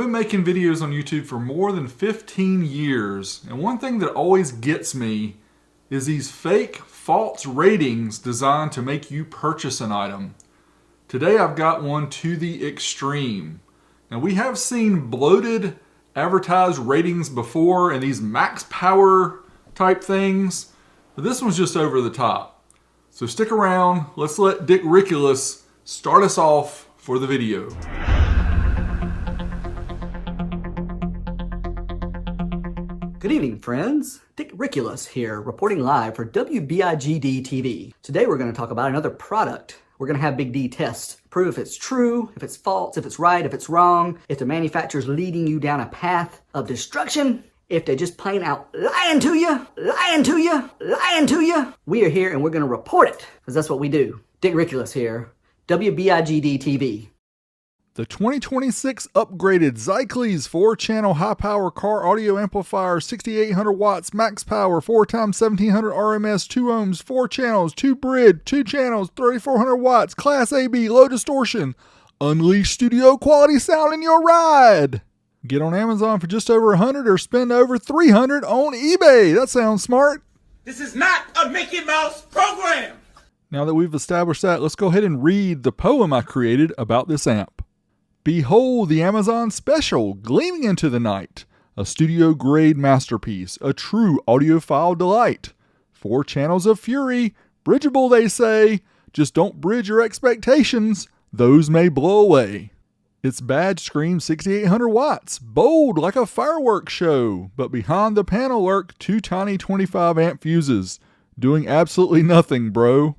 been making videos on YouTube for more than 15 years, and one thing that always gets me is these fake, false ratings designed to make you purchase an item. Today I've got one to the extreme. Now we have seen bloated advertised ratings before and these max power type things, but this one's just over the top. So stick around, let's let Dick Riculous start us off for the video. Good evening, friends. Dick Riculous here, reporting live for WBIGD TV. Today we're going to talk about another product. We're going to have Big D tests, prove if it's true, if it's false, if it's right, if it's wrong, if the manufacturer's leading you down a path of destruction, if they're just plain out lying to you. We are here and we're going to report it, because that's what we do. Dick Riculous here, WBIGD TV. The 2026 upgraded Zyzcles 4-channel high-power car audio amplifier, 6800 watts, max power, 4x1700 RMS, 2 ohms, 4 channels, 2 bridge, 2 channels, 3400 watts, Class AB, low distortion. Unleash studio quality sound in your ride. Get on Amazon for just over $100 or spend over $300 on eBay. That sounds smart. This is not a Mickey Mouse program. Now that we've established that, let's go ahead and read the poem I created about this amp. Behold the Amazon Special gleaming into the night, a studio-grade masterpiece, a true audiophile delight. 4 channels of fury, bridgeable they say, just don't bridge your expectations, those may blow away. Its badge screams 6800 watts, bold like a fireworks show, but behind the panel lurk 2 tiny 25 amp fuses, doing absolutely nothing, bro.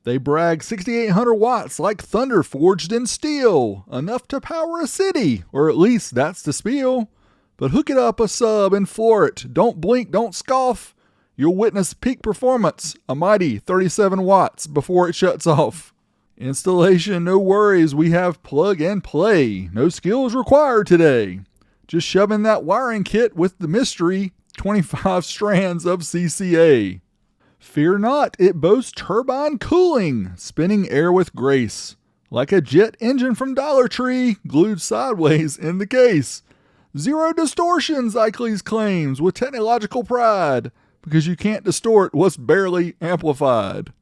They brag 6800 watts like thunder forged in steel, enough to power a city, or at least that's the spiel. But hook it up a sub and floor it, don't blink, don't scoff. You'll witness peak performance, a mighty 37 watts before it shuts off. Installation, no worries, we have plug and play, no skills required today. Just shove in that wiring kit with the mystery 25 strands of CCA. Fear not, it boasts turbine cooling, spinning air with grace, like a jet engine from Dollar Tree, glued sideways in the case. Zero distortion, Zyzcles claims, with technological pride, because you can't distort what's barely amplified.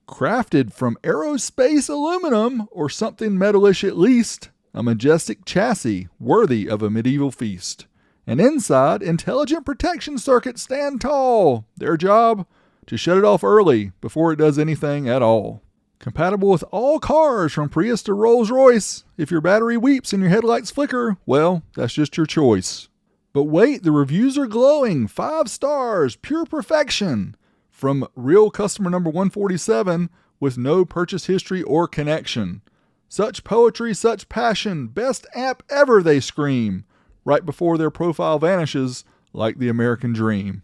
Crafted from aerospace aluminum, or something metalish at least, a majestic chassis worthy of a medieval feast. And inside, intelligent protection circuits stand tall. Their job? To shut it off early before it does anything at all. Compatible with all cars from Prius to Rolls-Royce. If your battery weeps and your headlights flicker, well, that's just your choice. But wait, the reviews are glowing. 5 stars, pure perfection. From real customer number 147 with no purchase history or connection. Such poetry, such passion, best amp ever, they scream. Right before their profile vanishes like the American dream.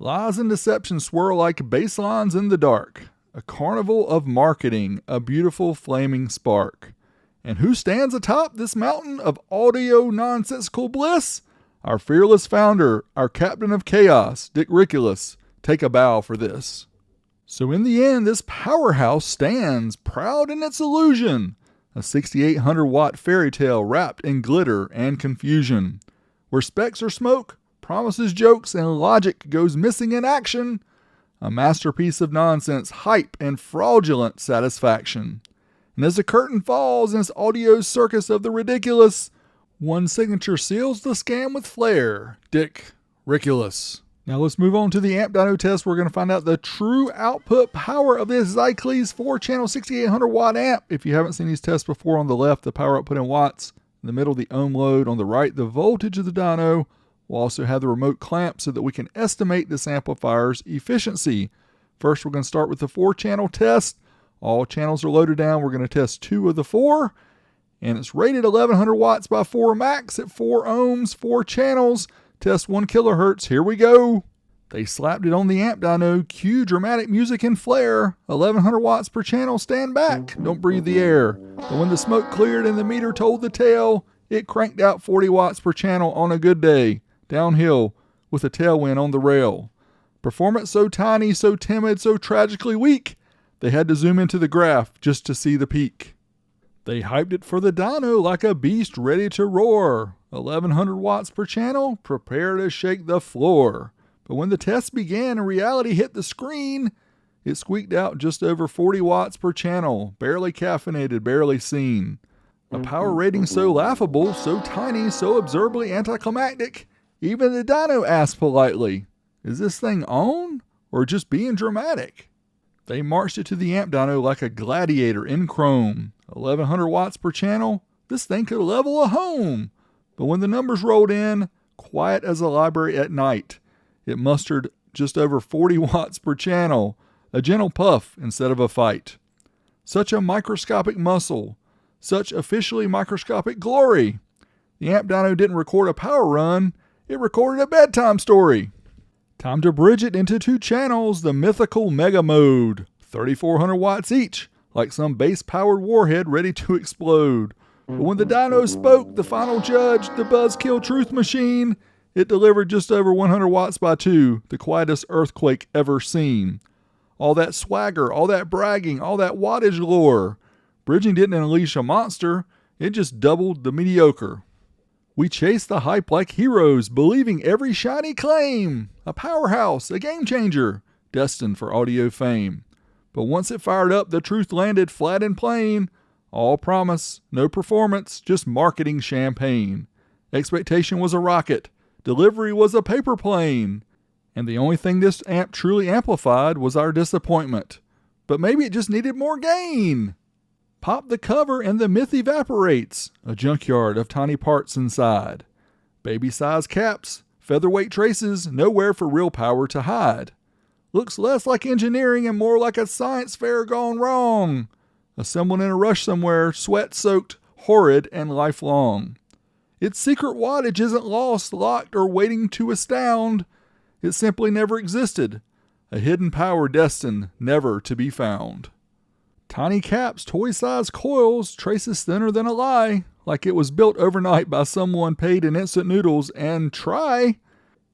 Lies and deception swirl like bass lines in the dark. A carnival of marketing, a beautiful flaming spark. And who stands atop this mountain of audio nonsensical bliss? Our fearless founder, our captain of chaos, Dick Riculous. Take a bow for this. So in the end, this powerhouse stands proud in its illusion. A 6800 watt fairy tale wrapped in glitter and confusion. Where specs are smoke, promises jokes, and logic goes missing in action. A masterpiece of nonsense, hype, and fraudulent satisfaction. And as the curtain falls in its audio circus of the ridiculous, one signature seals the scam with flair. Dick Riculous. Now let's move on to the amp dyno test. We're going to find out the true output power of this Zyzcles 4-channel 6800 watt amp. If you haven't seen these tests before, on the left, the power output in watts. In the middle, the ohm load. On the right, the voltage of the dyno. We'll also have the remote clamp so that we can estimate this amplifier's efficiency. First, we're going to start with the 4-channel test. All channels are loaded down. We're going to test 2 of the 4. And it's rated 1100 watts by 4 max at 4 ohms, 4 channels. Test 1 kilohertz, here we go. They slapped it on the amp dyno, cue dramatic music and flair. 1100 watts per channel, stand back, don't breathe the air. And when the smoke cleared and the meter told the tale, it cranked out 40 watts per channel on a good day, downhill, with a tailwind on the rail. Performance so tiny, so timid, so tragically weak, they had to zoom into the graph just to see the peak. They hyped it for the dyno like a beast ready to roar. 1100 watts per channel, prepare to shake the floor. But when the test began and reality hit the screen, it squeaked out just over 40 watts per channel, barely caffeinated, barely seen. A power rating so laughable, so tiny, so absurdly anticlimactic, even the dyno asked politely, is this thing on, or just being dramatic? They marched it to the amp dyno like a gladiator in chrome. 1100 watts per channel, this thing could level a home. But when the numbers rolled in, quiet as a library at night, it mustered just over 40 watts per channel, a gentle puff instead of a fight. Such a microscopic muscle, such officially microscopic glory. The amp dyno didn't record a power run, it recorded a bedtime story. Time to bridge it into 2 channels, the mythical mega mode, 3400 watts each, like some bass-powered warhead ready to explode. But when the dyno spoke, the final judge, the buzzkill truth machine, it delivered just over 100 watts by 2, the quietest earthquake ever seen. All that swagger, all that bragging, all that wattage lore. Bridging didn't unleash a monster, it just doubled the mediocre. We chased the hype like heroes, believing every shiny claim. A powerhouse, a game changer, destined for audio fame. But once it fired up, the truth landed flat and plain. All promise, no performance, just marketing champagne. Expectation was a rocket, delivery was a paper plane. And the only thing this amp truly amplified was our disappointment. But maybe it just needed more gain. Pop the cover and the myth evaporates, a junkyard of tiny parts inside. Baby-sized caps, featherweight traces, nowhere for real power to hide. Looks less like engineering and more like a science fair gone wrong. Assembled in a rush somewhere, sweat-soaked, horrid, and lifelong. Its secret wattage isn't lost, locked, or waiting to astound. It simply never existed, a hidden power destined never to be found. Tiny caps, toy-sized coils, traces thinner than a lie, like it was built overnight by someone paid in instant noodles and try.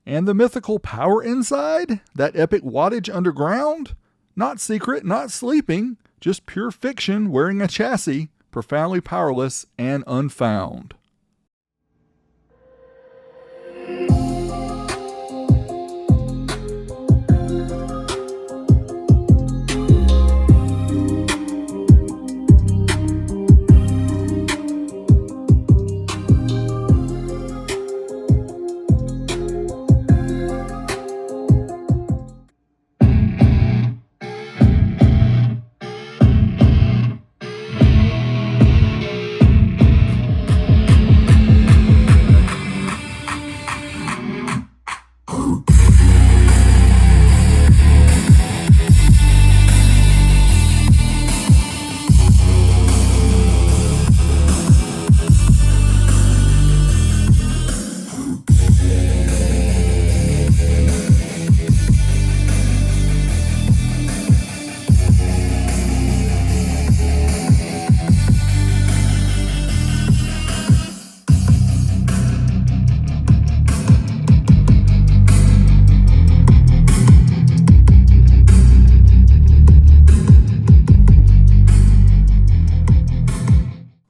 And the mythical power inside, that epic wattage underground, not secret, not sleeping, just pure fiction wearing a chassis, profoundly powerless and unfound.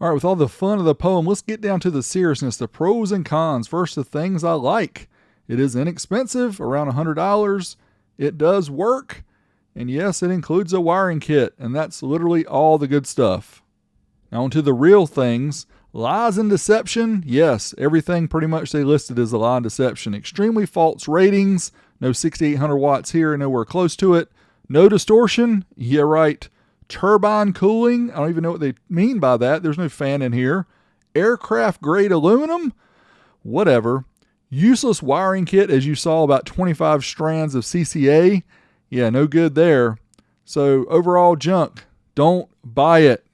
All right, with all the fun of the poem, let's get down to the seriousness, the pros and cons. First, the things I like. It is inexpensive, around $100. It does work. And yes, it includes a wiring kit, and that's literally all the good stuff. Now on to the real things. Lies and deception. Yes, everything pretty much they listed is a lie and deception. Extremely false ratings. No 6800 watts here, nowhere close to it. No distortion. Yeah, right. Turbine cooling. I don't even know what they mean by that. There's no fan in here. Aircraft grade aluminum. Whatever. Useless wiring kit, as you saw, about 25 strands of CCA. Yeah, no good there. So overall junk. Don't buy it.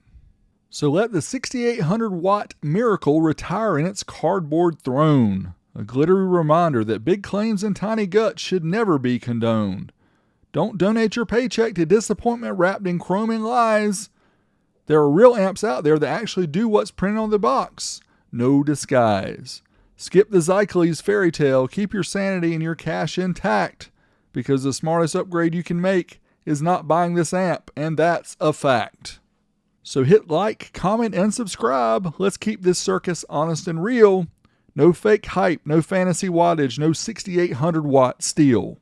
So let the 6800 watt miracle retire in its cardboard throne. A glittery reminder that big claims and tiny guts should never be condoned. Don't donate your paycheck to disappointment wrapped in chrome and lies. There are real amps out there that actually do what's printed on the box. No disguise. Skip the Zyzcles fairy tale. Keep your sanity and your cash intact. Because the smartest upgrade you can make is not buying this amp, and that's a fact. So hit like, comment, and subscribe. Let's keep this circus honest and real. No fake hype, no fantasy wattage, no 6800 watt steel.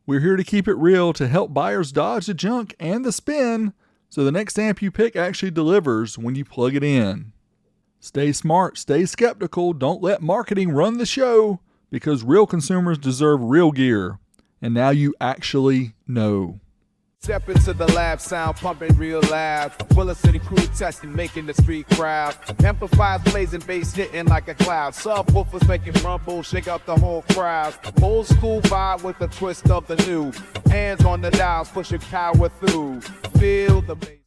We're here to keep it real to help buyers dodge the junk and the spin so the next amp you pick actually delivers when you plug it in. Stay smart, stay skeptical, don't let marketing run the show because real consumers deserve real gear. And now you actually know. Step into the lab, sound pumping real loud. Willis City crew testing, making the street crowd. Amplifiers blazing, bass hitting like a cloud. Subwoofers making rumble, shake up the whole crowd. Old school vibe with a twist of the new. Hands on the dials, pushing power through. Feel the bass.